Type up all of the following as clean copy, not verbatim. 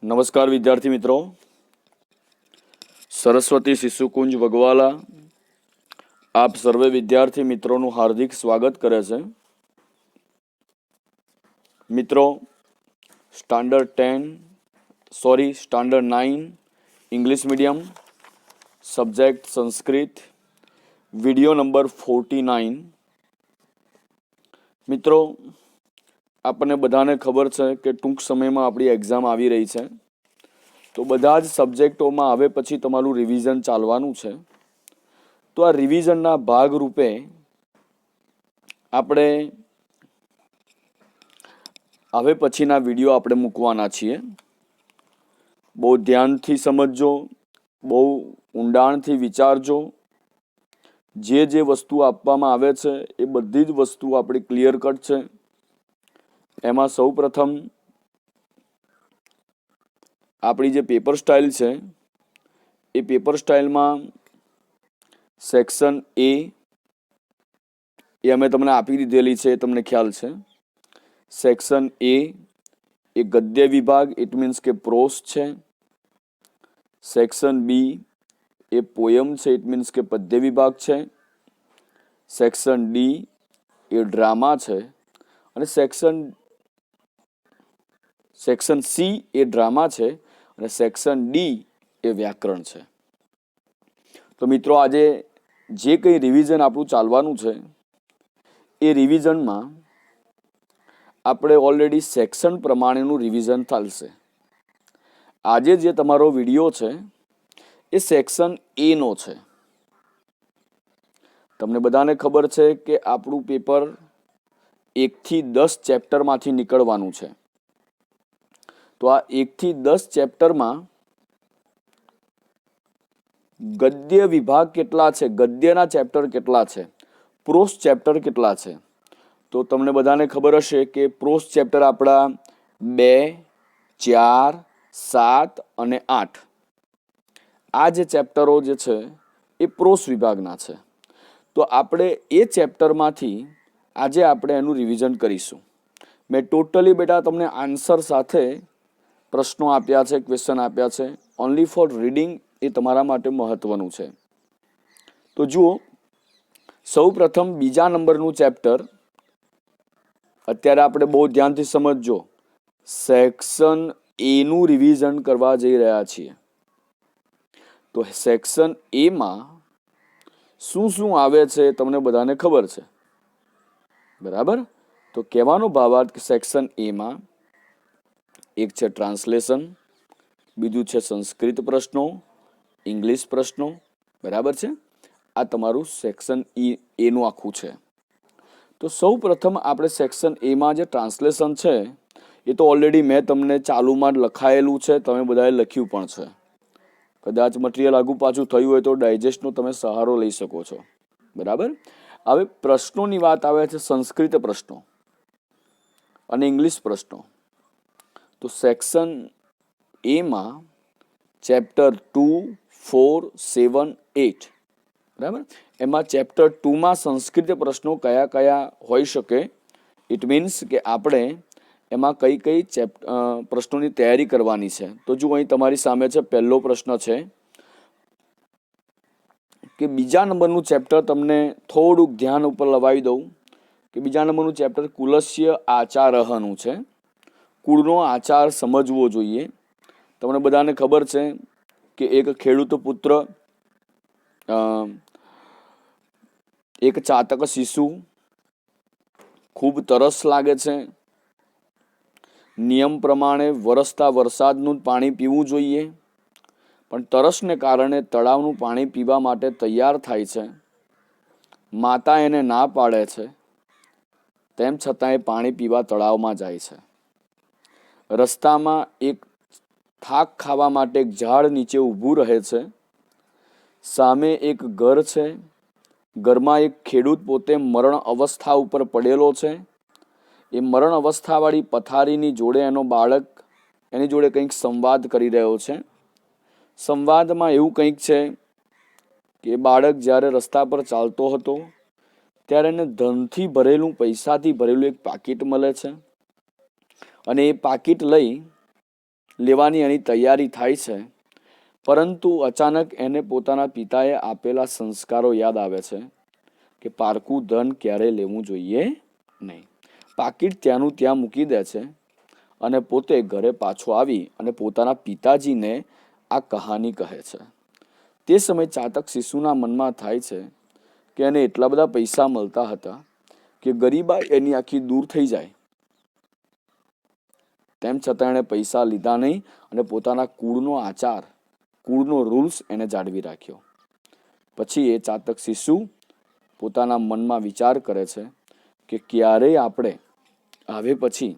નમસ્કાર વિદ્યાર્થી મિત્રો, સરસ્વતી શિશુકુંજ વગવાલા આપ સર્વે વિદ્યાર્થી મિત્રોનું હાર્દિક સ્વાગત કરે છે. મિત્રો, standard 9 English medium, subject Sanskrit, video number 49. મિત્રો, આપણને બધાને ખબર છે કે ટૂંક સમયમાં આપણી એક્ઝામ આવી રહી છે. તો બધા જ સબ્જેક્ટોમાં હવે પછી તમારું રિવિઝન ચાલવાનું છે. તો આ રિવિઝનના ભાગરૂપે આપણે હવે પછીના વિડીયો આપણે મૂકવાના છીએ. બહુ ધ્યાનથી સમજજો, બહુ ઊંડાણથી વિચારજો. જે વસ્તુ આપવામાં આવે છે એ બધી જ વસ્તુ આપણી ક્લિયર કટ છે. એમાં સૌ પ્રથમ આપણી જે પેપર સ્ટાઇલ છે એ પેપર સ્ટાઇલમાં સેક્શન એ અમે તમને આપી દીધેલી છે, તમને ખ્યાલ છે. સેક્શન એ ગદ્ય વિભાગ, ઇટ મીન્સ કે પ્રોસ છે. સેક્શન બી એ પોયમ છે, ઇટ મીન્સ કે પદ્ય વિભાગ છે. સેક્શન ડી એ ડ્રામા છે. અને સેક્શન સી એ ડ્રામા છે અને સેક્શન ડી એ વ્યાકરણ છે. તો મિત્રો, આજે જે કંઈ રિવિઝન આપણું ચાલવાનું છે એ રિવિઝનમાં આપણે ઓલરેડી સેક્શન પ્રમાણેનું રિવિઝન ચાલશે. આજે જે તમારો વિડીયો છે એ સેક્શન એનો છે. તમને બધાને ખબર છે કે આપણું પેપર 1 થી 10 ચેપ્ટરમાંથી નીકળવાનું છે. તો આ 1 થી 10 ચેપ્ટરમાં ગદ્ય વિભાગ કેટલા છે, ગદ્યના ચેપ્ટર કેટલા છે, પ્રોસ ચેપ્ટર કેટલા છે. તો તમને બધાને ખબર હશે કે પ્રોસ ચેપ્ટર આપણા 2, 4, 7 અને 8 આ જે ચેપ્ટરો જે છે એ પ્રોસ વિભાગના છે. તો આપણે એ ચેપ્ટરમાંથી આજે આપણે એનું રિવિઝન કરીશું. મેં ટોટલી બેટા તમને આન્સર સાથે પ્રશ્નો આપ્યા છે, ક્વેશ્ચન આપ્યા છે. ઓનલી ફોર રીડિંગ એ તમારા માટે મહત્વનું છે. તો જુઓ, સૌ પ્રથમ બીજા નંબરનું ચેપ્ટર અત્યારે આપણે બહુ ધ્યાનથી સમજજો. સેક્શન એનું રિવિઝન કરવા જઈ રહ્યા છીએ. તો સેક્શન એમાં શું શું આવે છે તમને બધાને ખબર છે, બરાબર? તો કહેવાનો ભાવાર્થ કે સેક્શન એમાં એક છે ટ્રાન્સલેશન, બીજું છે સંસ્કૃત પ્રશ્નો, ઇંગ્લિશ પ્રશ્નો, બરાબર છે. આ તમારું સેક્શન એનું આખું છે. તો સૌ પ્રથમ આપણે સેક્શન એમાં જે ટ્રાન્સલેશન છે એ તો ઓલરેડી મેં તમને ચાલુમાં જ લખાયેલું છે, તમે બધાએ લખ્યું પણ છે. કદાચ મટીરિયલ આગુ પાછું થયું હોય તો ડાયજેસ્ટનો તમે સહારો લઈ શકો છો, બરાબર. હવે પ્રશ્નોની વાત આવે છે, સંસ્કૃત પ્રશ્નો અને ઇંગ્લિશ પ્રશ્નો. તો સેક્શન એમાં ચેપ્ટર 2, 4, 7, 8, બરાબર. એમાં ચેપ્ટર 2માં સંસ્કૃત પ્રશ્નો કયા કયા હોઈ શકે, ઇટ મીન્સ કે આપણે એમાં કઈ કઈ પ્રશ્નોની તૈયારી કરવાની છે. તો જો અહીં તમારી સામે છે, પહેલો પ્રશ્ન છે કે બીજા નંબરનું ચેપ્ટર તમને થોડુંક ધ્યાન ઉપર લવાવી દઉં કે બીજા નંબરનું ચેપ્ટર કુલસ્ય આચારહનું છે. કુળનો આચાર સમજવો જોઈએ. તમને બધાને ખબર છે કે એક ખેડૂત પુત્ર, એક ચાતક શિશુ, ખૂબ તરસ લાગે છે. નિયમ પ્રમાણે વરસતા વરસાદનું પાણી પીવું જોઈએ, પણ તરસને કારણે તળાવનું પાણી પીવા માટે તૈયાર થાય છે. માતા એને ના પાડે છે, તેમ છતાં એ પાણી પીવા તળાવમાં જાય છે. રસ્તામાં એક થાક ખાવા માટે એક ઝાડ નીચે ઊભું રહે છે. સામે એક ઘર છે. ઘરમાં એક ખેડૂત પોતે મરણ અવસ્થા ઉપર પડેલો છે. એ મરણ અવસ્થાવાળી પથારીની જોડે એનો બાળક એની જોડે કંઈક સંવાદ કરી રહ્યો છે. સંવાદમાં એવું કંઈક છે કે બાળક જ્યારે રસ્તા પર ચાલતો હતો ત્યારે એને ધનથી ભરેલું, પૈસાથી ભરેલું એક પાકીટ મળે છે. અને એ પાકીટ લઈ લેવાની એની તૈયારી થાય છે, પરંતુ અચાનક એને પોતાના પિતાએ આપેલા સંસ્કારો યાદ આવે છે કે પારકું ધન ક્યારેય લેવું જોઈએ નહીં. પાકીટ ત્યાંનું ત્યાં મૂકી દે છે અને પોતે ઘરે પાછો આવી અને પોતાના પિતાજીને આ કહાની કહે છે. તે સમયે ચાતક શિશુના મનમાં થાય છે કે એને એટલા બધા પૈસા મળતા હતા કે ગરીબાઈ એની આખી દૂર થઈ જાય. તેમ છતાં એણે પૈસા લીધા નહીં અને પોતાના કુળનો આચાર, કુળનો રૂલ્સ એને જાળવી રાખ્યો. પછી એ ચાતક શિશુ પોતાના મનમાં વિચાર કરે છે કે ક્યારેય આપણે આવે પછી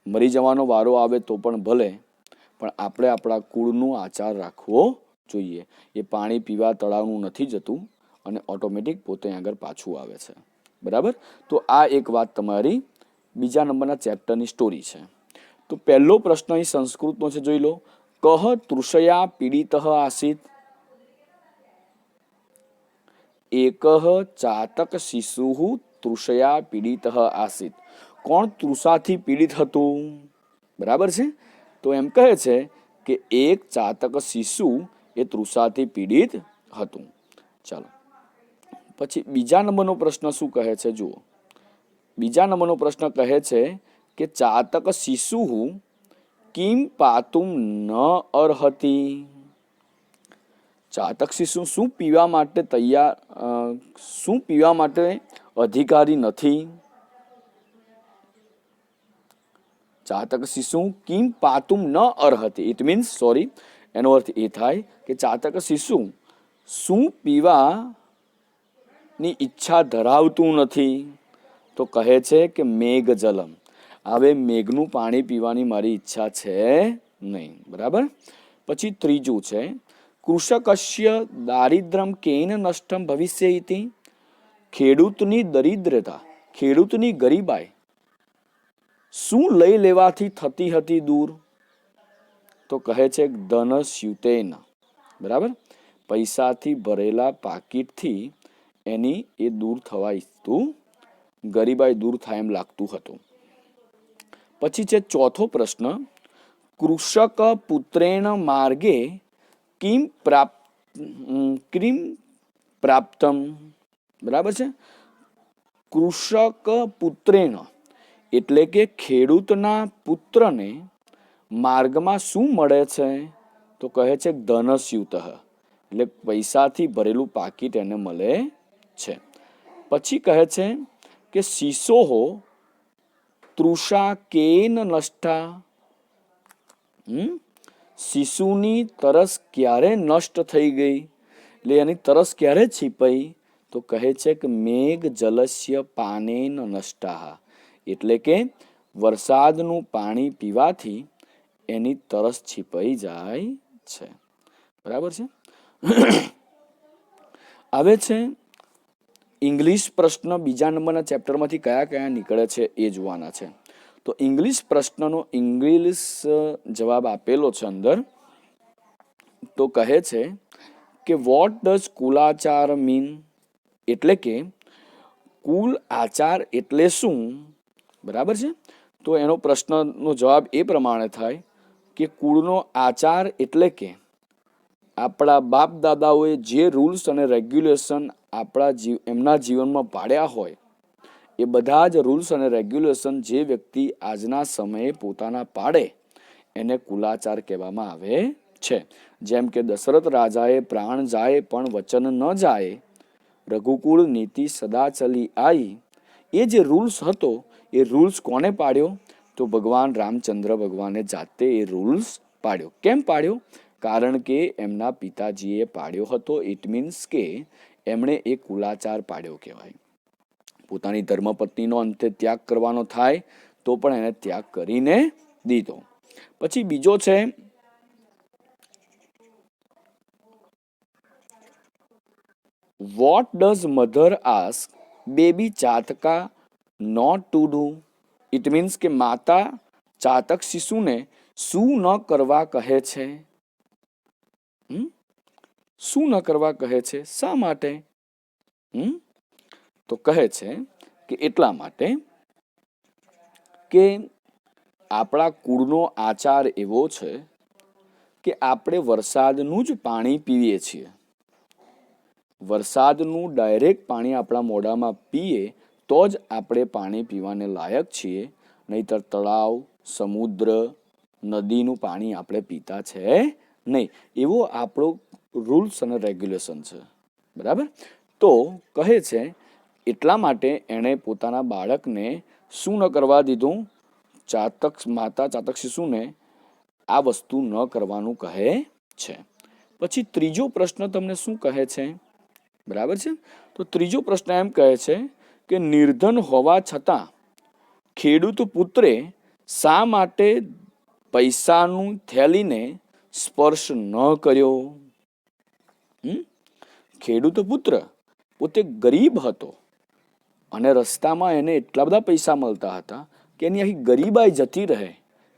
મરી જવાનો વારો આવે તો પણ ભલે, પણ આપણે આપણા કુળનો આચાર રાખવો જોઈએ. એ પાણી પીવા તળાવનું નથી જતું અને ઓટોમેટિક પોતે આગળ પાછું આવે છે. બરાબર? તો આ એક વાત તમારી બીજા નંબરના ચેપ્ટરની સ્ટોરી છે. તો પહેલો પ્રશ્ન અહીં સંસ્કૃતનો છે, જોઈ લો. કહ તૃષયા પીડિત આસીત? એકઃ ચાતક શિશુ તૃષયા પીડિત આસીત. કોણ તૃષાથી પીડિત હતું? બરાબર છે? તો એમ કહે છે કે એક ચાતક શિશુ એ તૃષાથી પીડિત હતું. ચાલો, પછી બીજા નંબરનો પ્રશ્ન શું કહે છે જુઓ. બીજા નંબરનો પ્રશ્ન કહે છે કે ચાતક શિશુ કિમ પાતુમ ન અર્હતિ? ચાતક શિશુ શું પીવા માટે શું પીવા માટે અધિકારી નથી? ચાતક શિશુ કિમ પાતુમ ન અર્હતિ, ઇટ મીન્સ, સોરી, એનો અર્થ એ થાય કે ચાતક શિશુ શું પીવાની ઈચ્છા ધરાવતું નથી? તો કહે છે કે મેઘ જલમ, હવે મેઘનું પાણી પીવાની મારી ઈચ્છા છે નહીં. બરાબર? પછી ત્રીજું છે, કૃષકસ્ય દારિદ્ર્યમ કેન નષ્ટમ ભવિષ્ય ઇતિ? ખેડૂતની દરિદ્રતા, ખેડૂતની ગરીબાઈ શું લઈ લેવાથી થતી હતી દૂર? તો કહે છે ધનસ્યુતેન. બરાબર? પૈસાથી ભરેલા પાકીટથી એની એ દૂર થવા ઈચ્છતું, ગરીબાઈ દૂર થાય એમ લાગતું હતું. પછી છે ચોથો પ્રશ્ન, કૃષક પુત્રેણ માર્ગે કિમ પ્રાપ્તમ? બરાબર છે? કૃષક પુત્રેણ એટલે કે ખેડૂતના પુત્રને માર્ગમાં શું મળે છે? તો કહે છે ધનસ્યુત, એટલે પૈસાથી ભરેલું પાકીટ એને મળે છે. પછી કહે છે કે શિશોહો તૃષા કેન નષ્ટા? શિશુની તરસ ક્યારે નષ્ટ થઈ ગઈ, એટલે એની તરસ ક્યારે છીપાઈ? તો કહે છે કે મેઘ જલસ્ય પાનેન નષ્ટા, એટલે કે વરસાદનું પાણી પીવાથી એની તરસ છીપાઈ જાય છે. બરાબર છે? આવે છે ઇંગ્લિશ પ્રશ્ન. બીજા નંબરના ચેપ્ટરમાંથી કયા કયા નીકળે છે એ જોવાના છે. તો ઇંગ્લિશ પ્રશ્નનો ઇંગ્લિશ જવાબ આપેલો છે અંદર. તો કહે છે કે વોટ ડઝ કુલાચાર મીન? એટલે કે કુલ આચાર એટલે શું? બરાબર છે? તો એનો પ્રશ્નનો જવાબ એ પ્રમાણે થાય કે કુળનો આચાર એટલે કે આપણા બાપ દાદાઓએ જે રૂલ્સ અને રેગ્યુલેશન એમના જીવનમાં પાડ્યા હોય, એ બધા જ રૂલ્સ અને રેગ્યુલેશન જે વ્યક્તિ આજના સમયે પોતાના પાડે એને કુલાચાર કહેવામાં આવે છે. જેમ કે દશરથ રાજાએ પ્રાણ જાય પણ વચન ન જાય, રઘુકુળ નીતિ સદા ચલી આવી, એ જે રૂલ્સ હતો એ રૂલ્સ કોને પાડ્યો? તો ભગવાન રામચંદ્ર ભગવાને જાતે એ રૂલ્સ પાડ્યો. કેમ પાડ્યો? કારણ કે એમના પિતાજીએ પાડ્યો હતો. ઇટ મીન્સ કે એમણે એ કુલાચાર પાડ્યો કહેવાય. પોતાની ધર્મપત્નીનો અંતે ત્યાગ કરવાનો થાય તો પણ એને ત્યાગ કરીને દીધો. પછી બીજો છે what does mother ask baby chataka not to do? It means કે માતા ચાતક શિશુને શું ન કરવા કહે છે? શું ન કરવા કહે છે? શા માટે? તો કહે છે કે એટલા માટે કે આપણા કુળનો આચાર એવો છે કે આપણે વરસાદનું જ પાણી પીએ છીએ. વરસાદનું ડાયરેક્ટ પાણી આપણા મોઢામાં પીએ તો જ આપણે પાણી પીવાને લાયક છીએ, નહીતર તળાવ, સમુદ્ર, નદીનું પાણી આપણે પીતા છે નહીં. એવો આપણો રૂલ્સ અને રેગ્યુલેશન છે. બરાબર. તો કહે છે એટલા માટે એણે પોતાના બાળકને શું ન કરવા દીધું? માતા ચાતક શિશુને આ વસ્તુ ન કરવાનું કહે છે. પછી ત્રીજો પ્રશ્ન તમને શું કહે છે? બરાબર છે. તો ત્રીજો પ્રશ્ન એમ કહે છે કે નિર્ધન હોવા છતાં ખેડૂત પુત્રે શા માટે પૈસાનું થેલીને સ્પર્શ ન કર્યો? ખેડૂત પુત્ર પોતે ગરીબ હતો અને રસ્તામાં એને એટલા બધા પૈસા મળતા હતા કે એની આખી ગરીબાઈ જતી રહે,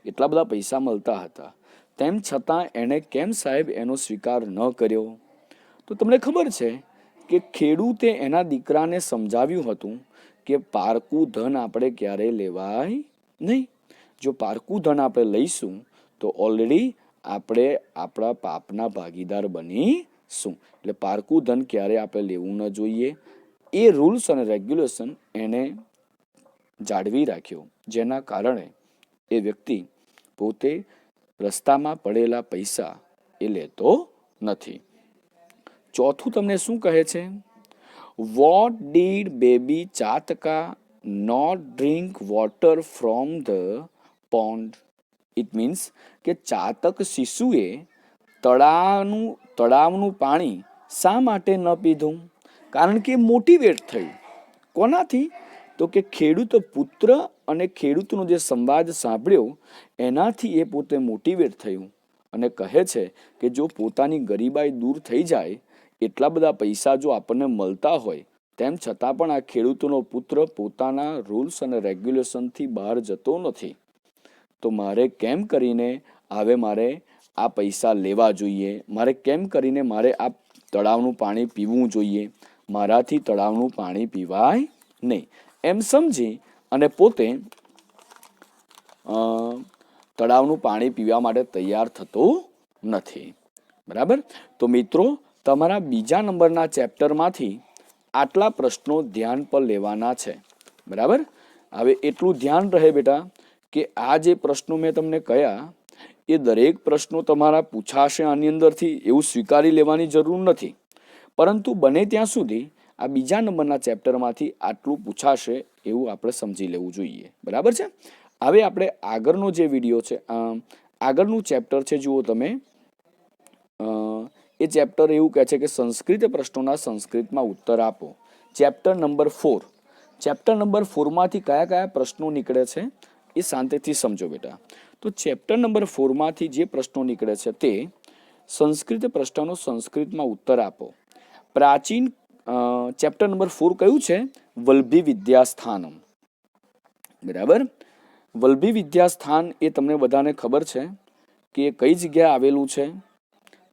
એટલા બધા પૈસા મળતા હતા. તેમ છતાં એણે કેમ સાહેબ એનો સ્વીકાર ન કર્યો? તો તમને ખબર છે કે ખેડૂતે એના દીકરાને સમજાવ્યું હતું કે પારકું ધન આપણે ક્યારેય લેવાય નહીં. જો પારકું ધન આપણે લઈશું તો ઓલરેડી આપણે આપણા પાપના ભાગીદાર બનીશું. એટલે પારકું ધન ક્યારેય આપણે લેવું ન જોઈએ. એ રૂલ્સ અને રેગ્યુલેશન એને જાળવી રાખ્યો, જેના કારણે એ વ્યક્તિ પોતે રસ્તામાં પડેલા પૈસા એ લેતો નથી. ચોથું તમને શું કહે છે? What did baby chataka not drink water from the pond? It means કે ચાતક શિશુએ તળાવનું પાણી શા માટે ન પીધું? કારણ કે મોટિવેટ થયું. કોનાથી? તો કે ખેડૂત પુત્ર અને ખેડૂતનો જે સંવાદ સાંભળ્યો એનાથી એ પોતે મોટિવેટ થયું અને કહે છે કે જો પોતાની ગરીબાઈ દૂર થઈ જાય, એટલા બધા પૈસા જો આપણને મળતા હોય, તેમ છતાં પણ આ ખેડૂતનો પુત્ર પોતાના રૂલ્સ અને રેગ્યુલેશનથી બહાર જતો નથી, તો મારે કેમ કરીને મારે આ પૈસા લેવા જોઈએ? મારે કેમ કરીને મારે આ તળાવનું પાણી પીવું જોઈએ? મારાથી તળાવનું પાણી પીવાય નહીં, એમ સમજી અને પોતે તળાવનું પાણી પીવા માટે તૈયાર થતો નથી. બરાબર. તો મિત્રો, તમારા બીજા નંબરના ચેપ્ટરમાંથી આટલા પ્રશ્નો ધ્યાન પર લેવાના છે. બરાબર. હવે એટલું ધ્યાન રહે બેટા કે આ જે પ્રશ્નો મેં તમને કહ્યા એ દરેક પ્રશ્નો તમારા પૂછાશે આની અંદરથી, એવું સ્વીકારી લેવાની જરૂર નથી. પરંતુ બને ત્યાં સુધી આ બીજા નંબરના ચેપ્ટરમાંથી આટલું પૂછાશે એવું આપણે સમજી લેવું જોઈએ. બરાબર છે. હવે આપણે આગળનો જે વિડીયો છે, આગળનું ચેપ્ટર છે, જુઓ તમે. એ ચેપ્ટર એવું કહે છે કે સંસ્કૃત પ્રશ્નોના સંસ્કૃતમાં ઉત્તર આપો. Chapter number 4. ચેપ્ટર નંબર 4માંથી કયા કયા પ્રશ્નો નીકળે છે એ શાંતિથી સમજો બેટા. તો ચેપ્ટર નંબર 4માંથી જે પ્રશ્નો નીકળે છે તે સંસ્કૃત પ્રશ્નનો સંસ્કૃતમાં ઉત્તર આપો. પ્રાચીન ચેપ્ટર નંબર 4 કયું છે? વલ્લભી વિદ્યાસ્થાનમ. બરાબર. વલ્લભી વિદ્યાસ્થાન એ તમને બધાને ખબર છે કે કઈ જગ્યાએ આવેલું છે?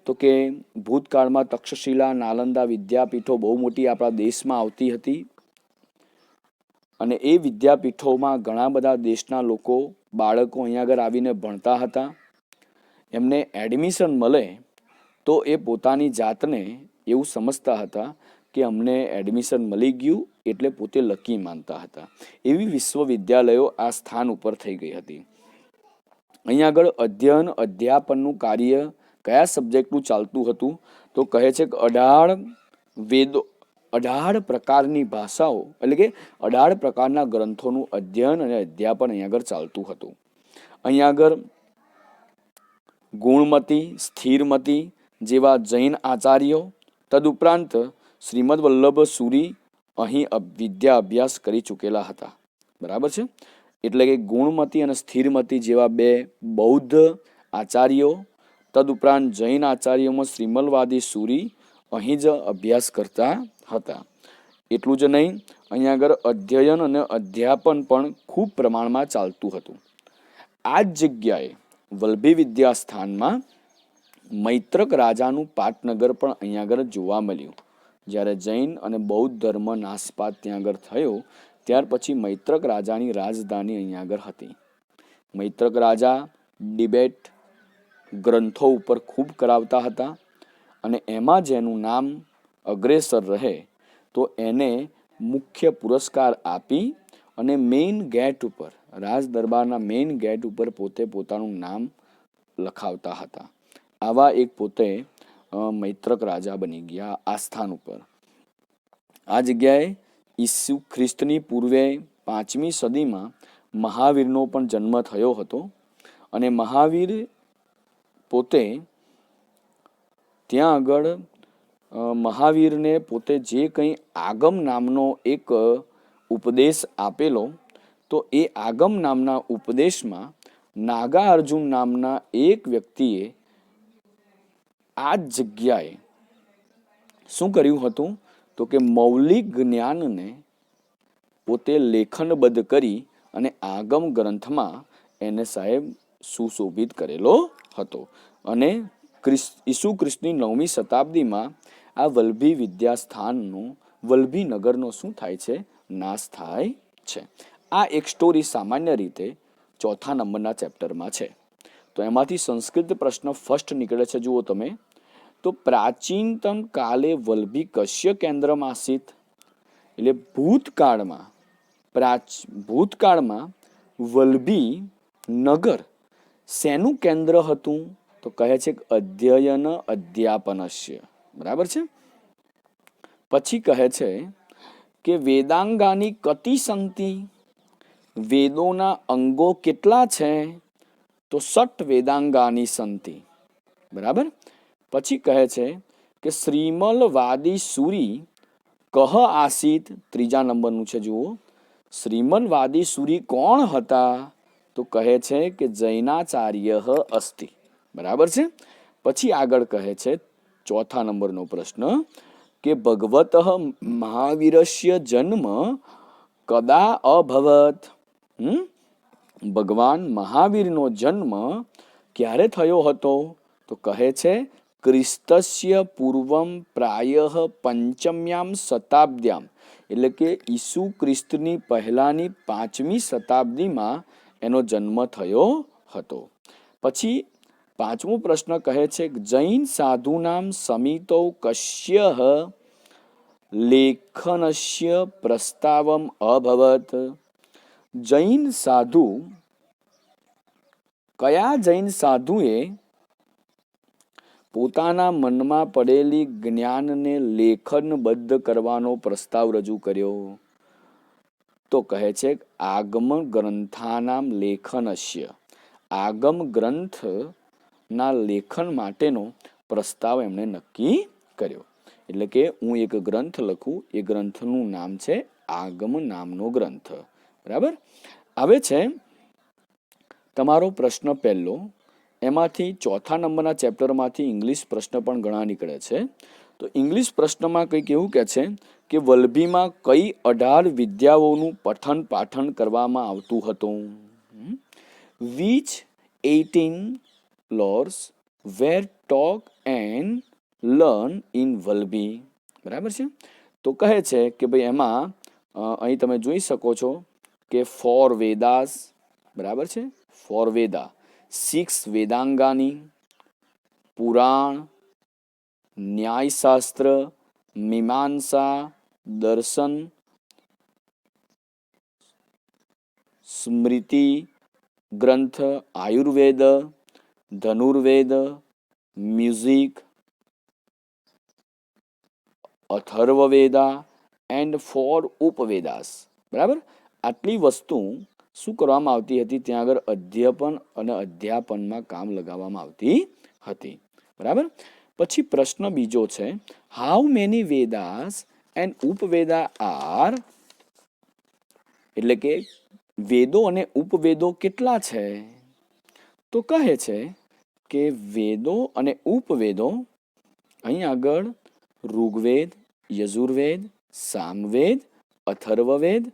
તો કે ભૂતકાળમાં તક્ષશિલા, નાલંદા વિદ્યાપીઠો બહુ મોટી આપણા દેશમાં આવતી હતી અને એ વિદ્યાપીઠોમાં ઘણા બધા દેશના લોકો, બાળકો અહીંયા આગળ આવીને ભણતા હતા. એમને એડમિશન મળે તો એ પોતાની જાતને એવું સમજતા હતા કે અમને એડમિશન મળી ગયું એટલે પોતે લકી માનતા હતા. એવી વિશ્વવિદ્યાલયો આ સ્થાન ઉપર થઈ ગઈ હતી. અહીંયા આગળ અધ્યયન અધ્યાપનનું કાર્ય કયા સબ્જેક્ટનું ચાલતું હતું? તો કહે છે કે 18 પ્રકારની ભાષાઓ, એટલે કે 18 પ્રકારના ગ્રંથોનું અધ્યયન અને અધ્યાપન અહીંયા આગળ ચાલતું હતું. અહીંયા આગળ ગુણમતી, સ્થિરમતી જેવા જૈન આચાર્યો, તદુપરાંત શ્રીમદ વલ્લભ સુરી અહીં વિદ્યા અભ્યાસ કરી ચૂકેલા હતા. બરાબર છે. એટલે કે ગુણમતી અને સ્થિરમતી જેવા 2 બૌદ્ધ આચાર્યો, તદુપરાંત જૈન આચાર્યોમાં શ્રીમલવાદી સુરી અહીં જ અભ્યાસ કરતા હતા. એટલું જ નહીં, અહીંયા આગળ અધ્યયન અને અધ્યાપન પણ ખૂબ પ્રમાણમાં ચાલતું હતું. આ જ જગ્યાએ વલ્લભી વિદ્યાસ્થાનમાં મૈત્રક રાજાનું પાટનગર પણ અહીંયા આગળ જોવા મળ્યું. જ્યારે જૈન અને બૌદ્ધ ધર્મ નાશપાત ત્યાં આગળ થયો ત્યાર પછી મૈત્રક રાજાની રાજધાની અહીંયા આગળ હતી. મૈત્રક રાજા ડિબેટ ગ્રંથો ઉપર ખૂબ કરાવતા હતા અને એમાં જેનું નામ અગ્રેસર રહે તો એને મુખ્ય પુરસ્કાર આપી અને મેઇન ગેટ ઉપર, રાજ દરબારના મેઇન ગેટ ઉપર પોતે પોતાનું નામ લખાવતા હતા. આવા એક પોતે મૈત્રક રાજા બની ગયા આ સ્થાન ઉપર. આ જગ્યાએ ઈસુ ખ્રિસ્તની પૂર્વે 5મી સદીમાં મહાવીરનો પણ જન્મ થયો હતો અને મહાવીર પોતે ત્યાં આગળ મહાવીરને પોતે જે કંઈ આગમ નામનો એક ઉપદેશ આપેલો, તો એ આગમ નામના ઉપદેશમાં નાગા અર્જુન નામના એક વ્યક્તિએ આ જ જગ્યાએ શું કર્યું હતું તો કે મૌલિક જ્ઞાનને પોતે લેખનબદ્ધ કરી અને આગમ ગ્રંથમાં એને સાહેબ સુશોભિત કરેલો હતો. અને ઈસુ ખ્રિસ્તની 9મી શતાબ્દીમાં આ વલ્લભી વિદ્યાસ્થાનનો, વલ્લભી નગરનો શું થાય છે? નાશ થાય છે. આ એક સ્ટોરી સામાન્ય રીતે 4થા નંબરના ચેપ્ટરમાં છે. તો એમાંથી સંસ્કૃત પ્રશ્ન ફર્સ્ટ નીકળે છે. જુઓ તમે, તો પ્રાચીનતમ કાલે વલ્લભી કશ્ય કેન્દ્રમાં આસિત, એટલે ભૂતકાળમાં વલ્લભી નગર શેનું કેન્દ્ર હતું? તો કહે છે અધ્યયન અધ્યાપનસ્ય. બરાબર છે. પછી કહે છે કે વેદાંગાની કતિ સંતિ, વેદોના અંગો કેટલા છે? તો 6 વેદાંગાની સંતિ. બરાબર. પછી કહે છે કે શ્રીમલ વાદી સુરી કહ આસિત, 3જા નંબરનું છે. જુઓ, શ્રીમલ વાદી સુરી કોણ હતા? તો કહે છે કે જૈનાચાર્ય અસ્તિ. બરાબર છે. પછી આગળ કહે છે 4થા નંબરનો પ્રશ્ન કે ભગવત મહાવીરસ્ય જન્મ કદા અભવત. ભગવાન મહાવીરનો જન્મ ક્યારે થયો હતો? તો કહે છે ક્રિસ્તસ્ય પૂર્વમ પ્રાયઃ 5મ્યામ શતાબ્દ્યામ, એટલે કે ઈસુ ખ્રિસ્તની પહેલાની 5મી શતાબ્દીમાં એનો જન્મ થયો હતો. પછી 5મો પ્રશ્ન કહે છે જૈન સાધુનામ સમિતો કસ્ય લેખનસ્ય પ્રસ્તાવમ અભવત. જૈન સાધુ, કયા જૈન સાધુએ પોતાના મનમાં પડેલી જ્ઞાનને લેખનબદ્ધ કરવાનો પ્રસ્તાવ રજૂ કર્યો? તો કહે છે આગમ ગ્રંથાનામ લેખનસ્ય, આગમ ગ્રંથના લેખન માટેનો પ્રસ્તાવ એમણે નક્કી કર્યો. એટલે કે હું એક ગ્રંથ લખું, એ ગ્રંથનું નામ છે આગમ નામનો ગ્રંથ. બરાબર. હવે છે તમારો પ્રશ્ન પહેલો, એમાંથી 4થા નંબરના ચેપ્ટરમાંથી ઇંગ્લિશ પ્રશ્ન પણ ઘણા નીકળે છે. તો ઇંગ્લિશ પ્રશ્નમાં કંઈક એવું કહે છે કે વલ્લભીમાં કઈ 18 વિદ્યાઓનું પઠન પાઠન કરવામાં આવતું હતું? Which 18 laws were taught and learned in Vallabhi? બરાબર છે. તો કહે છે કે ભાઈ એમાં અહીં તમે જોઈ શકો છો કે 4 વેદાસ, બરાબર છે, 4 વેદા, 6 વેદાંગાની, પુરાણ, ન્યાયશાસ્ત્ર, મીમાંસા, દર્શન, સ્મૃતિ ગ્રંથ, આયુર્વેદ, ધનુર્વેદ, મ્યુઝિક, અથર્વવેદા એન્ડ 4 ઉપવેદાસ. બરાબર. આટલી વસ્તુ શું કરવામાં આવતી હતી? ત્યાં આગળ અધ્યાપન અને અધ્યાપનમાં કામ લગાવવામાં આવતી હતી. બરાબર. પછી પ્રશ્ન બીજો છે હાઉ મેની વેદાસ એન્ડ ઉપવેદા આર, એટલે કે વેદો અને ઉપવેદો કેટલા છે? તો કહે છે કે વેદો અને ઉપવેદો અહીં આગળ ઋગ્વેદ, યજુર્વેદ, સામવેદ, અથર્વવેદ.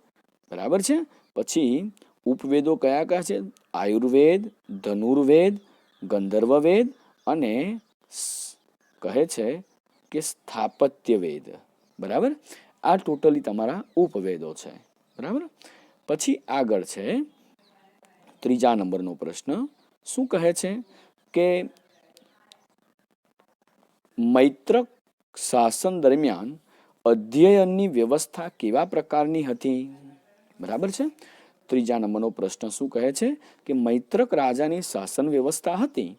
બરાબર છે. પછી ઉપવેદો કયા કયા છે? આયુર્વેદ, ધનુર્વેદ, ગંધર્વવેદ અને કહે છે કે સ્થાપત્ય વેદ. બરાબર. આ ટોટલી તમારા ઉપવેદો છે. બરાબર. પછી આગળ છે ત્રીજા નંબરનો પ્રશ્ન શું કહે છે કે મૈત્રક શાસન દરમિયાન અધ્યયનની વ્યવસ્થા કેવા પ્રકારની હતી? બરાબર છે. ત્રીજા નંબરનો પ્રશ્ન શું કહે છે કે મૈત્રક રાજાની શાસન વ્યવસ્થા હતી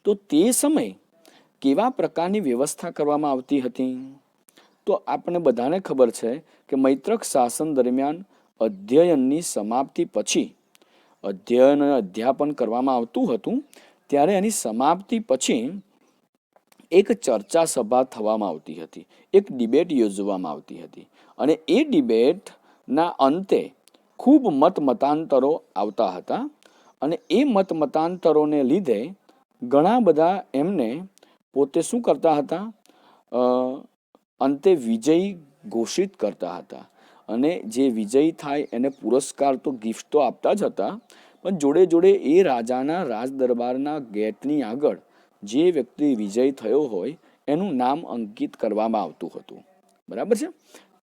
તો તે સમયે કેવા પ્રકારની વ્યવસ્થા કરવામાં આવતી હતી? તો આપણને બધાને ખબર છે કે મૈત્રક શાસન દરમિયાન અધ્યયનની સમાપ્તિ પછી અધ્યયન અને અધ્યાપન કરવામાં આવતું હતું, ત્યારે એની સમાપ્તિ પછી એક ચર્ચા સભા થવામાં આવતી હતી, એક ડિબેટ યોજવામાં આવતી હતી, અને એ ડિબેટના અંતે ખૂબ મતાંતરો આવતા હતા, અને એ મતાંતરોને લીધે ઘણા બધા એમને પોતે શું કરતા હતા, અંતે વિજયી ઘોષિત કરતા હતા, અને જે વિજયી થાય એને પુરસ્કાર તો ગિફ્ટ તો આપતા જ હતા, પણ જોડે જોડે એ રાજાના રાજ દરબારના ગેટની આગળ જે વ્યક્તિ વિજય થયો હોય એનું નામ અંકિત કરવામાં આવતું હતું. બરાબર છે.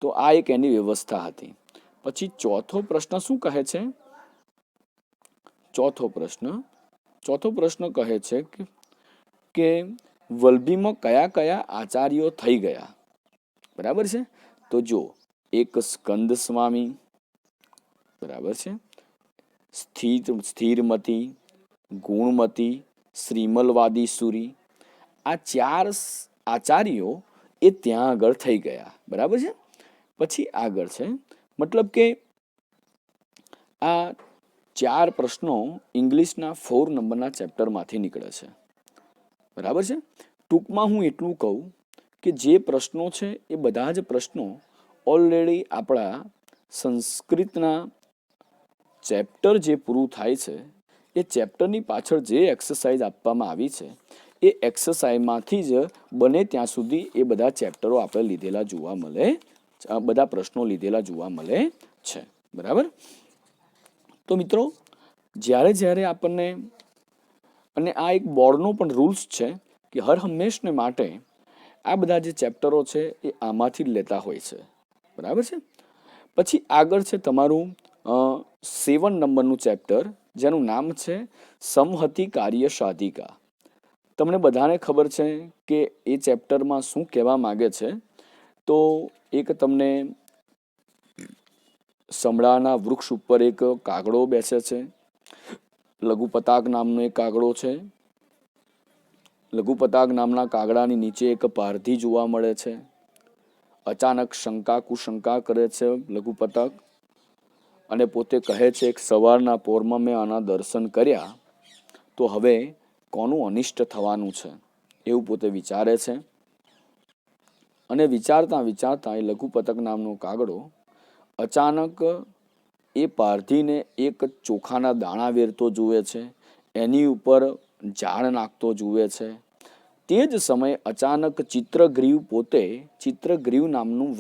તો આ એક એની વ્યવસ્થા હતી. પછી ચોથો પ્રશ્ન શું કહે છે? ચોથો પ્રશ્ન કહે છે કે વલભીમાં કયા કયા આચાર્યો થઈ ગયા? બરાબર છે. તો જો એક સ્કંદ સ્વામી, બરાબર છે, સ્થિરમતી, ગુણમતી, શ્રીમલવાદી સુરી, આ 4 આચાર્યો એ ત્યાં આગળ થઈ ગયા. બરાબર છે. પછી આગળ છે, મતલબ કે આ 4 પ્રશ્નો ઇંગ્લિશના 4 નંબરના ચેપ્ટરમાંથી નીકળે છે. બરાબર છે. ટૂંકમાં હું એટલું કહું કે જે પ્રશ્નો છે એ બધા જ પ્રશ્નો ઓલરેડી આપણા સંસ્કૃતના ચેપ્ટર જે પૂરું થાય છે એ ચેપ્ટરની પાછળ જે એક્સરસાઇઝ આપવામાં આવી છે એ એક્સરસાઇઝમાંથી જ બને ત્યાં સુધી એ બધા ચેપ્ટરો આપણે લીધેલા જોવા મળે, બધા પ્રશ્નો લીધેલા જોવા મળે છે. બરાબર. તો મિત્રો, જ્યારે આપણને, અને આ એક બોર્ડનો પણ રૂલ્સ છે કે હર હંમેશને માટે આ બધા જે ચેપ્ટરો છે એ આમાંથી જ લેતા હોય છે. બરાબર છે. પછી આગળ છે તમારું 7 નંબરનું ચેપ્ટર, જેનું નામ છે સમહતિ કાર્ય સાધિકા. તમને બધાને ખબર છે કે એ ચેપ્ટરમાં શું કહેવા માંગે છે. તો એક તમને સમળાના વૃક્ષ ઉપર એક કાગડો બેસે છે. લઘુપતાક નામનો એક કાગડો છે. લઘુપતાક નામના કાગડાની નીચે એક પારધી જોવા મળે છે. અચાનક શંકા કુશંકા કરે છે લઘુપતક, અને પોતે કહે છે કે સવારના પોરમાં મેં આના દર્શન કર્યા, તો હવે કોનું અનિષ્ટ થવાનું છે એવું પોતે વિચારે છે. અને વિચારતા વિચારતા એ લઘુપતક નામનો કાગડો અચાનક એ પારધીને એક ચોખાના દાણા વેરતો જુએ છે, એની ઉપર ઝાડ નાખતો જુએ છે. તે જ સમયે અચાનક ચિત્રગ્રીવ નામનું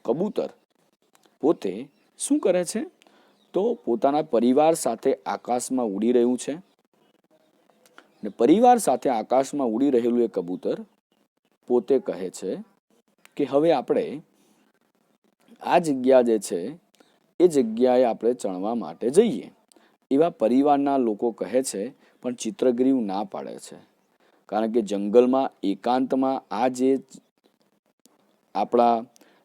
કબૂતર પોતે શું કરે છે, તો પોતાના પરિવાર સાથે આકાશમાં ઉડી રહ્યું છે. અને પરિવાર સાથે આકાશમાં ઉડી રહેલું એ કબૂતર પોતે કહે છે કે હવે આપણે આ જગ્યા જે છે એ જગ્યાએ આપણે ચણવા માટે જઈએ. એવા પરિવારના લોકો કહે છે, પણ ચિત્રગ્રીવ ના પાડે છે. કારણ કે જંગલમાં એકાંતમાં આ જે આપણા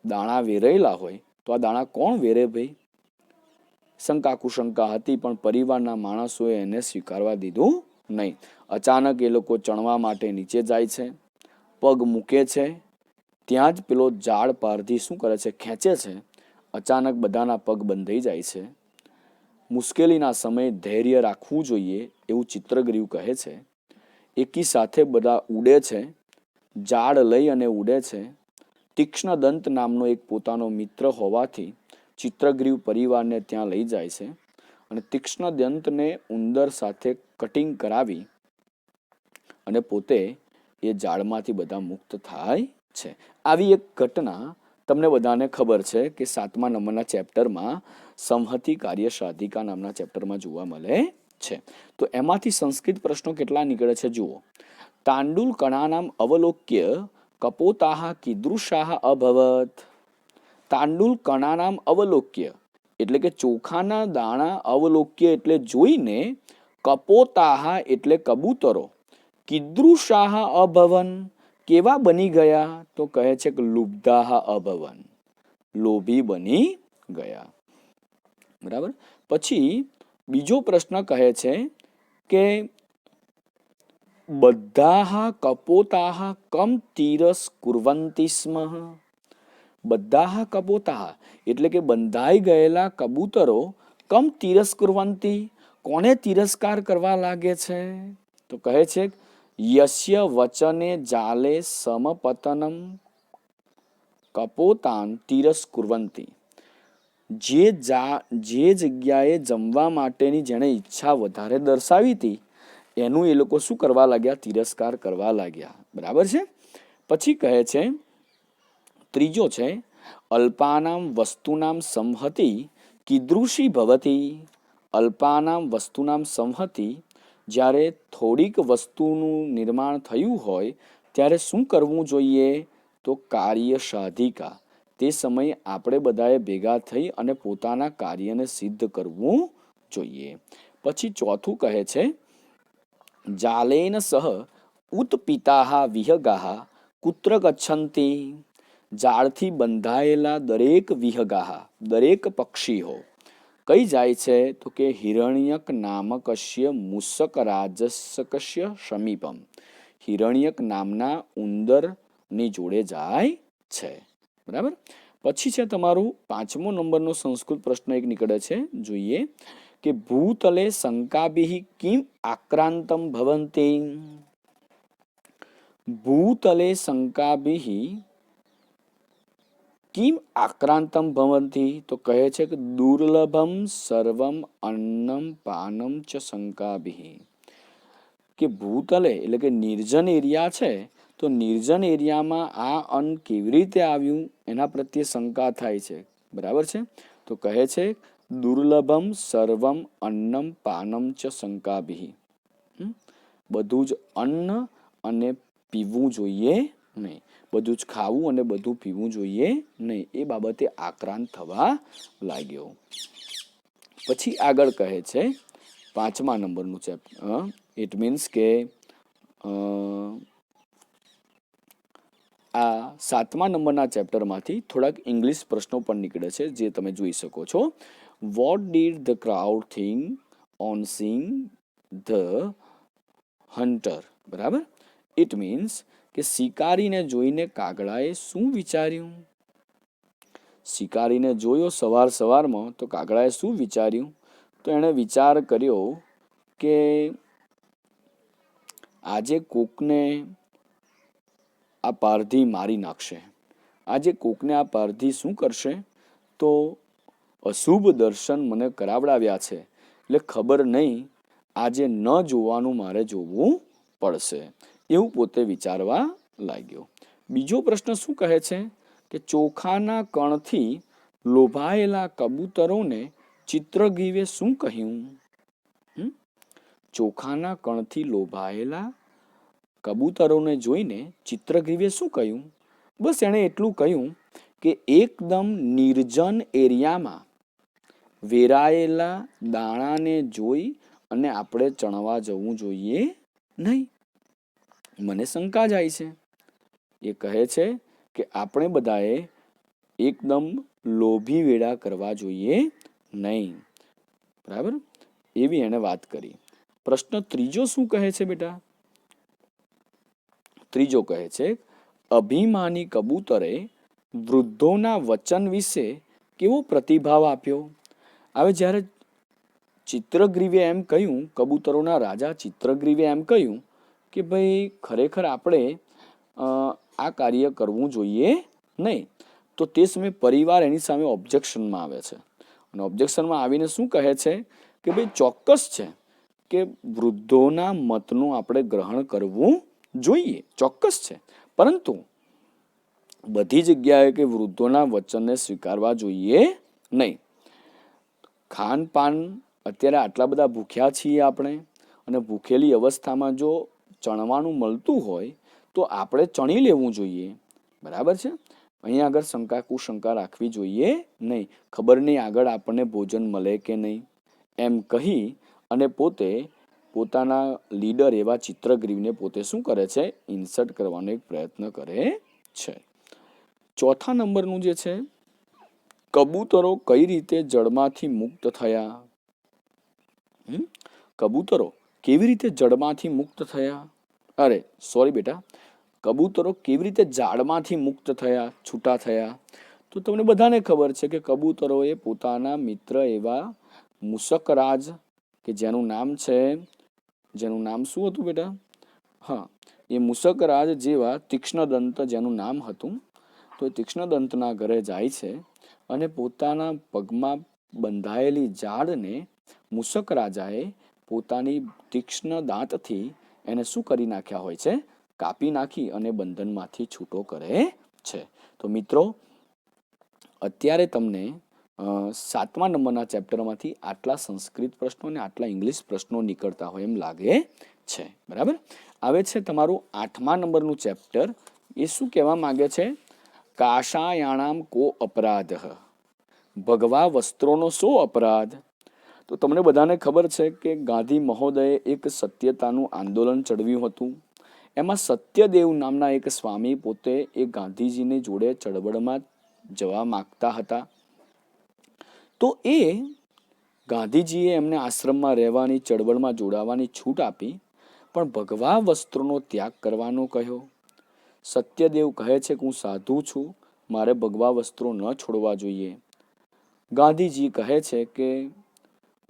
દાણા વેરેલા હોય તો આ દાણા કોણ વેરે ભાઈ? શંકા કુશંકા હતી, પણ પરિવારના માણસોએ એને સ્વીકારવા દીધું નહીં. અચાનક એ લોકો ચણવા માટે નીચે જાય છે, પગ મૂકે છે, ત્યાં જ પેલો ઝાડ પારધી શું કરે છે, ખેંચે છે. અચાનક બધાના પગ બંધાઈ જાય છે. મુશ્કેલીના સમયે ધૈર્ય રાખવું જોઈએ એવું ચિત્રગ્રીવ કહે છે. એકી સાથે બધા ઉડે છે, ઝાડ લઈ અને ઉડે છે. તીક્ષ્ણ દંત નામનો એક પોતાનો મિત્ર હોવાથી ચિત્રગ્રીવ પરિવારને ત્યાં લઈ જાય છે, અને તીક્ષ્ણ દંતને ઉંદર સાથે કટિંગ કરાવી અને પોતે એ ઝાડમાંથી બધા મુક્ત થાય છે. આવી એક ઘટના તમને બધાને ખબર છે કે 7મા નંબરના ચેપ્ટરમાં સમહતિ કાર્ય સાધિકા નામના ચેપ્ટરમાં જોવા મળે છે. તો એમાંથી સંસ્કૃત પ્રશ્નો કેટલા નીકળે છે જુઓ. તાંડુલ કણાનામ અવલોક્ય કપોતાહ કીદૃશાહ અભવત. તાંડુલ કણાનામ અવલોક્ય એટલે કે ચોખાના દાણા અવલોક્ય એટલે જોઈને, કપોતાહા એટલે કબૂતરો, કીદૃશાહ અભવન કેવા બની ગયા, તો કહે છે કે લુબ્ધાહ અભવન લોભી બની ગયા. બરાબર. પછી બીજો પ્રશ્ન કહે છે કે બદ્ધાહ કપોતાહ કમ તીરસ કુર્વંતી સ્મ. બદ્ધાહ કપોતાહ એટલે કે બંધાઈ ગયેલા કબૂતરો કમ તિરસ્કુર્વંતી કોને તિરસ્કાર કરવા લાગે છે, તો કહે છે યસ્ય વચને જાલે સમપતનમ કપોતાન તિરસ્કુર્વંતી. જે જગ્યાએ જમવા માટેની જેણે ઈચ્છા વધારે દર્શાવી હતી એનું એ લોકો શું કરવા લાગ્યા, તિરસ્કાર કરવા લાગ્યા. બરાબર છે. પછી કહે છે ત્રીજો છે અલ્પાનામ વસ્તુનામ સંહતિ કીદૃશી ભવતી. અલ્પાનામ વસ્તુનામ સંહતિ, જ્યારે થોડીક વસ્તુનું નિર્માણ થયું હોય ત્યારે શું કરવું જોઈએ, તો કાર્ય સાધિકા. તે સમયે આપણે બધાએ ભેગા થઈ અને પોતાના કાર્યને સિદ્ધ કરવું જોઈએ. પછી ચોથું કહે છે જાલેન સહ ઉત્પિતાહ વિહગાહ કુત્ર ગચ્છન્તિ. જાળથી બંધાયેલા દરેક વિહગાહ દરેક પક્ષીઓ કઈ જાય છે, તો કે હિરણ્યક નામકસ્ય મૂષક રાજસકસ્ય સમીપમ. હિરણ્યક નામના ઉંદરની જોડે જાય છે. બરાબર. પછી છે તમારું 5મો નંબરનો સંસ્કૃત પ્રશ્ન એક નીકળે છે, જોઈએ કે ભૂતલે શંકાભિઃ કિમ આક્રાંતમ ભવન્તિ. ભૂતલે શંકાભિઃ કિમ આક્રાંતમ ભવન્તિ, તો કહે છે કે દુર્લભમ સર્વમ અન્નમ પાનમ ચ શંકાભિઃ. કે ભૂતલે એટલે કે નિર્જન એરિયા છે, તો નિર્જન એરિયામાં આ અન્ન કેવી રીતે આવ્યું એના પ્રત્યે શંકા થાય છે. બરાબર છે. તો કહે છે દુર્લભમ સર્વમ અન્નમ પાનમ ચ શંકાભિઃ. બધું જ અન્ન અને પીવું જોઈએ નહીં, બધું જ ખાવું અને બધું પીવું જોઈએ નહીં, એ બાબતે આક્રાંત થવા લાગ્યો. પછી આગળ કહે છે 5મા નંબરનું ચેપ્ટર, ઇટ મીન્સ કે આ 7મા નંબરના ચેપ્ટરમાંથી થોડાક ઇંગ્લિશ પ્રશ્નો પણ નીકળે છે, જે તમે જોઈ શકો છો. What did the crowd think on Singh the hunter. બરાબર. ઇટ મીન્સ કે શિકારીને જોઈને કાગડાએ શું વિચાર્યું. શિકારીને જોયો સવારમાં તો કાગડાએ શું વિચાર્યું, તો એણે વિચાર કર્યો કે આજે કોકને આ પારધી મારી નાખશે. આજે કોકને આ પારધી શું કરશે, તો અશુભ દર્શન મને કરાવડાવ્યા છે, એટલે ખબર નહીં આજે ન જોવાનું મારે જોવું પડશે, એવું પોતે વિચારવા લાગ્યો. બીજો પ્રશ્ન શું કહે છે કે ચોખાના કણથી લોભાયેલા કબૂતરોને ચિત્રગ્રીવે શું કહ્યું. ચોખાના કણથી લોભાયેલા કબૂતરોને જોઈને ચિત્રગ્રીવે શું કહ્યું. બસ એણે એટલું કહ્યું કે એકદમ નિર્જન એરિયામાં વેરાયેલા દાણાને જોઈ અને આપણે ચણવા જવું જોઈએ નહીં. મને શંકા જાય છે. એ કહે છે કે આપણે બધાએ એકદમ લોભી વેડા કરવા જોઈએ નહીં. બરાબર. એવી એણે વાત કરી. પ્રશ્ન ત્રીજો શું કહે છે બેટા. ત્રીજો કહે છે અભિમાની કબૂતરે વૃદ્ધોના વચન વિશે કેવો પ્રતિભાવ આપ્યો. હવે જ્યારે ચિત્રગ્રીવે એમ કહ્યું, કબૂતરોના રાજા ચિત્રગ્રીવે એમ કહ્યું કે ભાઈ ખરેખર આપણે આ કાર્ય કરવું જોઈએ નહીં, તો તે સમયે પરિવાર એની સામે ઓબ્જેક્શનમાં આવે છે. અને ઓબ્જેક્શનમાં આવીને શું કહે છે કે ભાઈ ચોક્કસ છે કે વૃદ્ધોના મતનું આપણે ગ્રહણ કરવું જોઈએ, ચોક્કસ છે, પરંતુ બધી જગ્યાએ કે વૃદ્ધોના વચનને સ્વીકારવા જોઈએ નહીં. ખાનપાન અત્યારે આટલા બધા ભૂખ્યા છીએ આપણે, અને ભૂખેલી અવસ્થામાં જો ચણવાનું મળતું હોય તો આપણે ચણી લેવું જોઈએ. બરાબર છે. અહીંયા આગળ શંકા કુશંકા રાખવી જોઈએ નહીં. ખબર નહીં આગળ આપણને ભોજન મળે કે નહીં એમ કહી અને પોતે પોતાના લીડર એવા ચિત્રગ્રીવને પોતે શું કરે છે? ઇન્સર્ટ કરવાનો એક પ્રયત્ન કરે છે. ચોથા નંબરનું જે છે, કબૂતરો કઈ રીતે જળમાંથી મુક્ત થયા? કબૂતરો કેવી રીતે જળમાંથી મુક્ત થયા? અરે સોરી બેટા, કબૂતરો કેવી રીતે ઝાડમાંથી મુક્ત થયા, છૂટા થયા? તો તમને બધાને ખબર છે કે કબૂતરોએ પોતાના મિત્ર એવા મુસકરાજ, કે જેનું નામ શું હતું બેટા? હા, એ મુસકરાજ જેવા તીક્ષ્ણદંત જેનું નામ હતું, તો એ તીક્ષ્ણદંતના ઘરે જાય છે અને પોતાના પગમાં બંધાયેલી ઝાડને મુસકરાજાએ પોતાની તીક્ષ્ણ દાંતથી એને શું કરી નાખ્યા હોય છે? કાપી નાખી અને બંધનમાંથી છૂટો કરે છે. તો મિત્રો, અત્યારે તમને 7મા નંબરના ચેપ્ટરમાંથી આટલા સંસ્કૃત પ્રશ્નો અને આટલા ઇંગ્લિશ પ્રશ્નો નીકળતા હોય એમ લાગે છે. બરાબર. આવે છે તમારું 8મા નંબરનું ચેપ્ટર. એ શું કહેવા માંગે છે? કાષાયાણામ કો અપરાધ, ભગવા વસ્ત્રોનો શો અપરાધ? તો તમને બધાને ખબર છે કે ગાંધી મહોદયે એક સત્યતાનું આંદોલન ચડવ્યું હતું. એમાં સત્યદેવ નામના એક સ્વામી પોતે એ ગાંધીજીની જોડે ચળવળમાં જવા માગતા હતા. તો એ ગાંધીજીએ એમને આશ્રમમાં રહેવાની, ચળવળમાં જોડાવાની છૂટ આપી, પણ ભગવા વસ્ત્રોનો ત્યાગ કરવાનો કહ્યો. સત્યદેવ કહે છે કે હું સાધુ છું, મારે ભગવા વસ્ત્રો ન છોડવા જોઈએ. ગાંધીજી કહે છે કે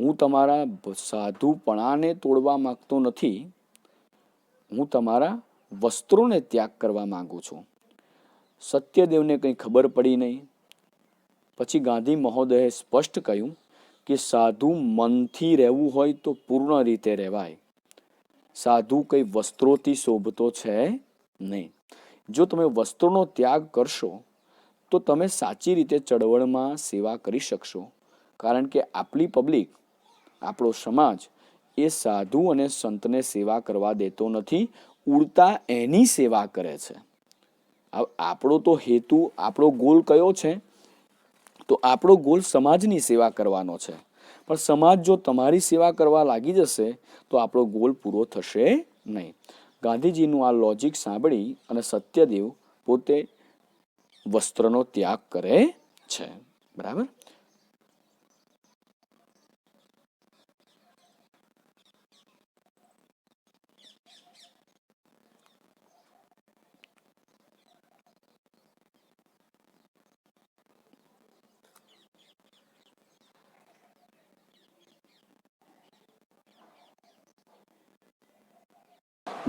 હું તમારા સાધુપણાને તોડવા માંગતો નથી, હું તમારા વસ્ત્રોને ત્યાગ કરવા માંગુ છું. સત્યદેવને કંઈ ખબર પડી નહીં. પછી ગાંધી મહોદયે સ્પષ્ટ કહ્યું કે સાધુ મનથી રહેવું હોય તો પૂર્ણ રીતે રહેવાય. સાધુ કંઈ વસ્ત્રોથી શોભતો છે નહીં. જો તમે વસ્ત્રોનો ત્યાગ કરશો તો તમે સાચી રીતે ચળવળમાં સેવા કરી શકશો. કારણ કે આપણી પબ્લિક, આપણો સમાજ એ સાધુ અને સંતને સેવા કરવા દેતો નથી, ઉલટા એની સેવા કરે છે. આપણો તો હેતુ, આપણો ગોલ કયો છે? તો આપણો ગોલ સમાજની સેવા કરવાનો છે. પણ સમાજ જો તમારી સેવા કરવા લાગી જશે તો આપણો ગોલ પૂરો થશે નહીં. ગાંધીજીનું આ લોજિક સાંભળી અને સત્યદેવ પોતે વસ્ત્રનો ત્યાગ કરે છે. બરાબર.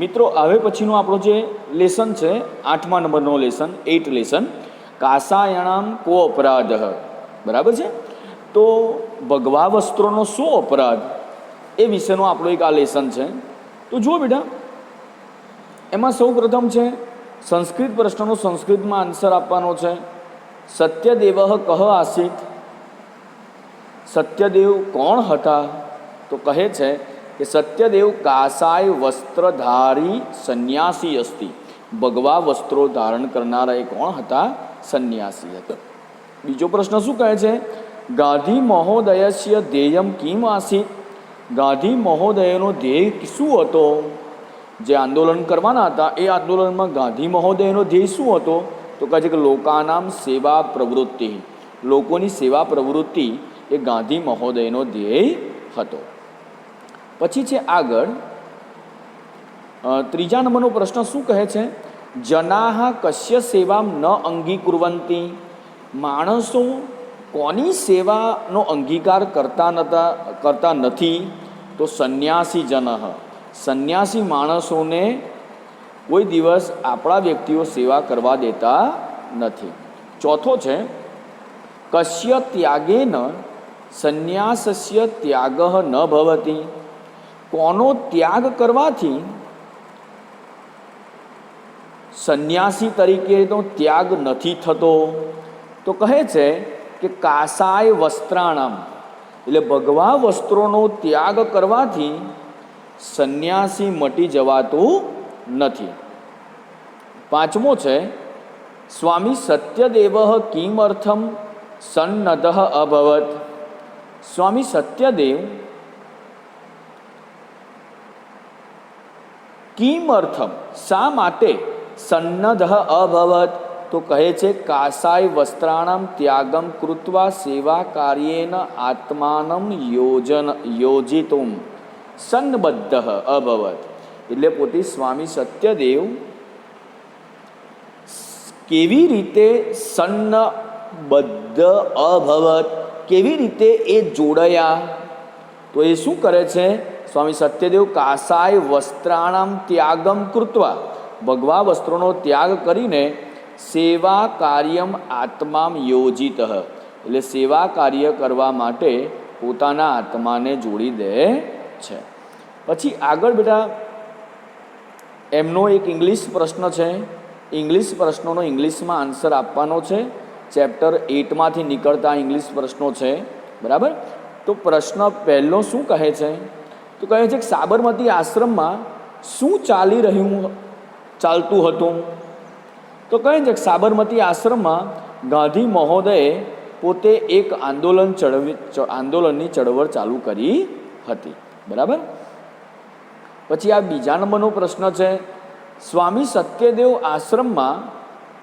મિત્રો, હવે પછીનો આપણો જે લેસન છે 8મા નંબરનો લેસન, 8 લેસન, કાષાયણામ કો અપરાધ. બરાબર છે. તો ભગવા વસ્ત્રોનો શું અપરાધ એ વિશેનો આપણો એક આ લેસન છે. તો જુઓ બેટા, એમાં સૌ પ્રથમ છે સંસ્કૃત પ્રશ્નનો સંસ્કૃતમાં આન્સર આપવાનો છે. સત્યદેવ કહ આસિત. સત્યદેવ કોણ હતા? તો કહે છે કે સત્યદેવ કાષાય વસ્ત્રધારી સંન્યાસી અસ્તિ. ભગવા વસ્ત્રો ધારણ કરનારા એ કોણ હતા? સંન્યાસી હતા. બીજો પ્રશ્ન શું કહે છે? ગાંધી મહોદયસ્ય ધ્યેયમ કિમ આસિત. ગાંધી મહોદયનો ધ્યેય શું હતો? જે આંદોલન કરવાના હતા એ આંદોલનમાં ગાંધી મહોદયનો ધ્યેય શું હતો? તો કહે છે કે લોકાનામ સેવા પ્રવૃત્તિ. લોકોની સેવા પ્રવૃત્તિ એ ગાંધી મહોદયનો ધ્યેય હતો. પછી છે આગળ 3જા નંબરનો પ્રશ્ન શું કહે છે? જનાહ કસ્ય સેવામ ન અંગીકુર્વંતિ. માણસો કોની સેવાનો અંગીકાર કરતા નથી? તો સંન્યાસી જનઃ. સંન્યાસી માણસોને કોઈ દિવસ આપણા વ્યક્તિઓ સેવા કરવા દેતા નથી. ચોથો છે કસ્ય ત્યાગેન સંન્યાસસ્ય ત્યાગ ન ભવતી. કોનો ત્યાગ કરવાથી સંન્યાસી તરીકેનો ત્યાગ નથી થતો? તો કહે છે કે કાષાય વસ્ત્રાણામ, એટલે ભગવા વસ્ત્રોનો ત્યાગ કરવાથી સંન્યાસી મટી જવાતું નથી. પાંચમો છે સ્વામી સત્યદેવઃ કિમર્થમ સન્નદ્ધઃ અભવત. સ્વામી સત્યદેવ કિમર્થમ શા માટે સન્નદ્ધઃ અભવત તો કહે છે કાસાય વસ્ત્રાણામ ત્યાગમ કૃત્વા સેવા કાર્યેન આત્માનમ યોજિતુમ સન્નબદ્ધઃ અભવત. એટલે પોતે સ્વામી સત્યદેવ કેવી રીતે સન્નબદ્ધ અભવત, કેવી રીતે એ જોડાયા, તો એ શું કરે છે સ્વામી સત્યદેવ? કાસાય વસ્ત્રાણામ ત્યાગમ કૃત્વા, ભગવા વસ્ત્રોનો ત્યાગ કરીને સેવા કાર્યમ આત્મામ યોજિત, એટલે સેવા કાર્ય કરવા માટે પોતાના આત્માને જોડી દે છે. પછી આગળ બેટા એમનો એક ઇંગ્લિશ પ્રશ્ન છે. ઇંગ્લિશ પ્રશ્નોનો ઇંગ્લિશમાં આન્સર આપવાનો છે. ચેપ્ટર 8માંથી નીકળતા ઇંગ્લિશ પ્રશ્નો છે, બરાબર. તો પ્રશ્ન પહેલો શું કહે છે? તો કહે છે કે સાબરમતી આશ્રમમાં શું ચાલતું હતું? તો કહે છે કે સાબરમતી આશ્રમમાં ગાંધી મહોદયે પોતે એક આંદોલનની ચળવળ ચાલુ કરી હતી, બરાબર. પછી આ બીજા નંબરનો પ્રશ્ન છે, સ્વામી સત્યદેવ આશ્રમમાં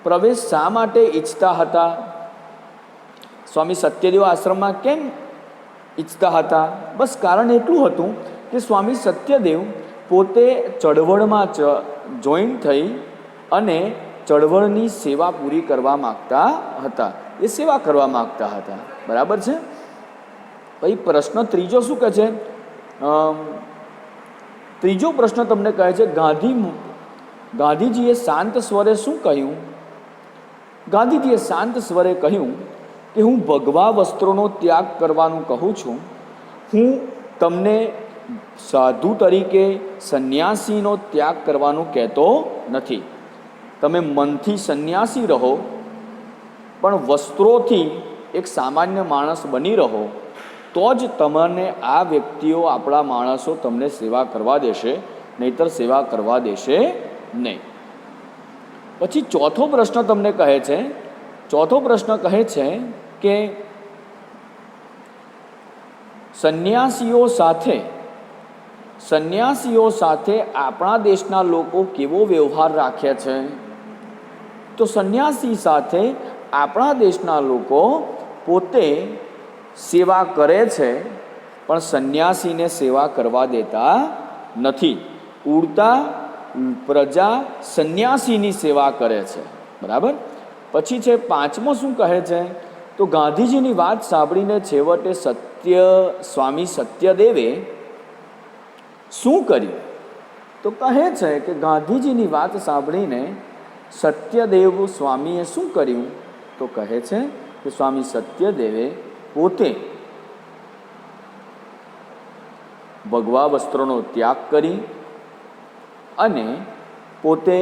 પ્રવેશ શા માટે ઈચ્છતા હતા? સ્વામી સત્યદેવ આશ્રમમાં કેમ ઈચ્છતા હતા? બસ કારણ એટલું હતું કે સ્વામી સત્યદેવ પોતે ચળવળમાં જોઈન થઈ અને ચળવળની સેવા પૂરી કરવા માગતા હતા, એ સેવા કરવા માગતા હતા, બરાબર છે. પછી પ્રશ્ન ત્રીજો શું કહે છે? ત્રીજો પ્રશ્ન તમને કહે છે ગાંધીજીએ શાંત સ્વરે શું કહ્યું? ગાંધીજીએ શાંત સ્વરે કહ્યું કે હું ભગવા વસ્ત્રોનો ત્યાગ કરવાનું કહું છું. હું તમને સાધુ તરીકે સંન્યાસીનો ત્યાગ કરવાનું કહેતો નથી. તમે મનથી સંન્યાસી રહો, પણ વસ્ત્રોથી એક સામાન્ય માણસ બની રહો, તો જ તમને આ વ્યક્તિઓ, આપણા માણસો તમને સેવા કરવા દેશે, નહીતર સેવા કરવા દેશે નહીં. પછી ચોથો પ્રશ્ન તમને કહે છે, ચોથો પ્રશ્ન કહે છે કે સંન્યાસીઓ સાથે આપણા દેશના લોકો કેવો વ્યવહાર રાખે છે? તો સંન્યાસી સાથે આપણા દેશના લોકો પોતે સેવા કરે છે, પણ સંન્યાસીને સેવા કરવા દેતા નથી. ઉડતા પ્રજા સંન્યાસીની સેવા કરે છે, બરાબર. પછી છે પાંચમો શું કહે છે? તો ગાંધીજીની વાત સાંભળીને છેવટે સ્વામી સત્યદેવે શું કર્યું? તો કહે છે કે ગાંધીજીની વાત સાંભળીને સત્યદેવ સ્વામીએ શું કર્યું? તો કહે છે કે સ્વામી સત્યદેવે પોતે ભગવા વસ્ત્રોનો ત્યાગ કરી અને પોતે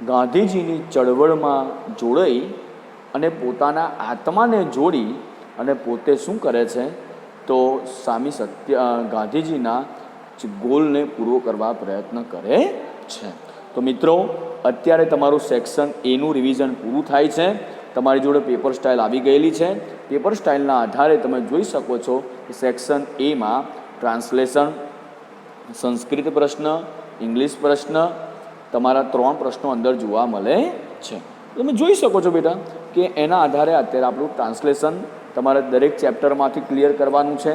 ગાંધીજીની ચળવળમાં જોડાઈ અને પોતાના આત્માને જોડી અને પોતે શું કરે છે? તો ગાંધીજીના ગોલને પૂરો કરવા પ્રયત્ન કરે છે. તો મિત્રો, અત્યારે તમારું સેક્શન એનું રિવિઝન પૂરું થાય છે. તમારી જોડે પેપર સ્ટાઇલ આવી ગયેલી છે. પેપર સ્ટાઇલના આધારે તમે જોઈ શકો છો કે સેક્શન એમાં ટ્રાન્સલેશન, સંસ્કૃત પ્રશ્ન, ઇંગ્લિશ પ્રશ્ન, તમારા 3 પ્રશ્નો અંદર જોવા મળે છે. તમે જોઈ શકો છો બેટા કે એના આધારે અત્યારે આપણું ટ્રાન્સલેશન તમારે દરેક ચેપ્ટરમાંથી ક્લિયર કરવાનું છે.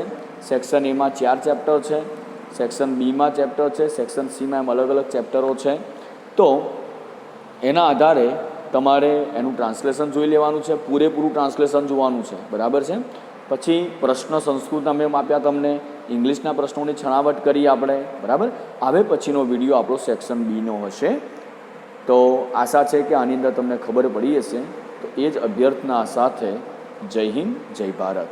સેક્શન એમાં 4 ચેપ્ટર છે, સેક્શન બીમાં ચેપ્ટર છે, સેક્શન સીમાં એમ અલગ અલગ ચેપ્ટરો છે. તો એના આધારે તમારે એનું ટ્રાન્સલેશન જોઈ લેવાનું છે, પૂરેપૂરું ટ્રાન્સલેશન જોવાનું છે, બરાબર છે. પછી પ્રશ્ન સંસ્કૃત અમે આપ્યા તમને, ઇંગ્લિશના પ્રશ્નોની છણાવટ કરી આપણે, બરાબર. હવે પછીનો વિડીયો આપણો સેક્શન બીનો હશે. તો આશા છે કે આની અંદર તમને ખબર પડી હશે. તો એ જ અભ્યર્થના સાથે જય હિન્દ, જય ભારત.